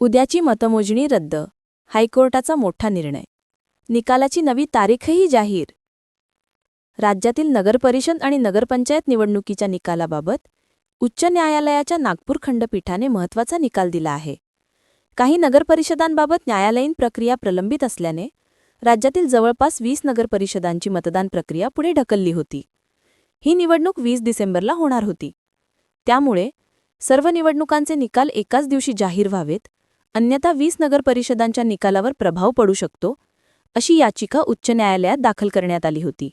उद्याची मतमोजणी रद्द. हायकोर्टाचा मोठा निर्णय. निकालाची नवी तारीखही जाहीर. राज्यातील नगरपरिषद आणि नगरपंचायत निवडणुकीच्या निकालाबाबत उच्च न्यायालयाच्या नागपूर खंडपीठाने महत्त्वाचा निकाल दिला आहे. काही नगरपरिषदांबाबत न्यायालयीन प्रक्रिया प्रलंबित असल्याने राज्यातील जवळपास 20 नगरपरिषदांची मतदान प्रक्रिया पुढे ढकलली होती. ही निवडणूक 20 डिसेंबरला होणार होती. त्यामुळे सर्व निवडणुकांचे निकाल एकाच दिवशी जाहीर व्हावेत, अन्यथा 20 नगरपरिषदांच्या निकालावर प्रभाव पडू शकतो, अशी याचिका उच्च न्यायालयात दाखल करण्यात आली होती.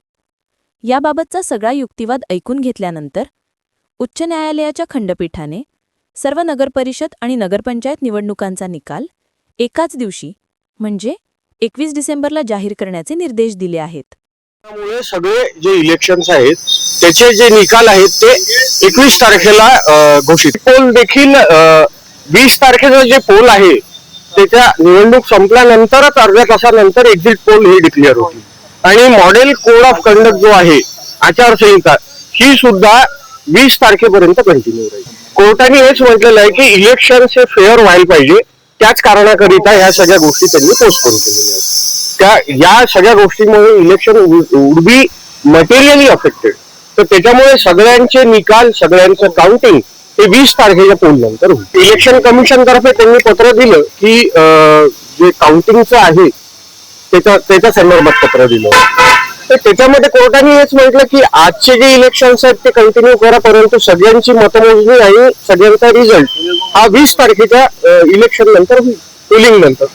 याबाबतचा सगळा युक्तिवाद ऐकून घेतल्यानंतर उच्च न्यायालयाच्या खंडपीठाने सर्व नगरपरिषद आणि नगरपंचायत निवडणुकांचा निकाल एकाच दिवशी म्हणजे 21 डिसेंबरला जाहीर करण्याचे निर्देश दिले आहेत. त्यामुळे सगळे जे इलेक्शन्स आहेत त्याचे जे निकाल आहेत ते 21 तारखेला घोषित. पोल देखील 20 तारखेचा जे पोल आहे त्याच्या निवडणूक संपल्यानंतरच अर्ध्या तासानंतर एक्झिट पोल हे डिक्लेअर होतील. आणि मॉडेल कोड ऑफ कंडक्ट जो आहे आचारसंहिता ही सुद्धा 20 तारखेपर्यंत कंटिन्यू राहील. कोर्टाने हेच म्हटलेलं आहे की इलेक्शन्स हे फेअर व्हायला पाहिजे, त्याच कारणाकरिता ह्या सगळ्या गोष्टी त्यांनी पोस्टपोन केलेल्या आहेत. या सगळ्या गोष्टींमुळे election would be materially affected. तर त्याच्यामुळे सगळ्यांचे निकाल, सगळ्यांचं काउंटिंग हे 20 तारखेच्या पोल नंतर होईल. इलेक्शन कमिशन तर्फे त्यांनी पत्र दिलं की जे काउंटिंगचं आहे त्याच्या संदर्भात पत्र दिलं. तर त्याच्यामध्ये कोर्टाने हेच म्हटलं की आजचे जे इलेक्शन्स आहेत ते कंटिन्यू करा, परंतु सगळ्यांची मतमोजणी आणि सगळ्यांचा रिझल्ट हा 20 तारखेच्या इलेक्शन नंतर होईल, पोलिंग नंतर.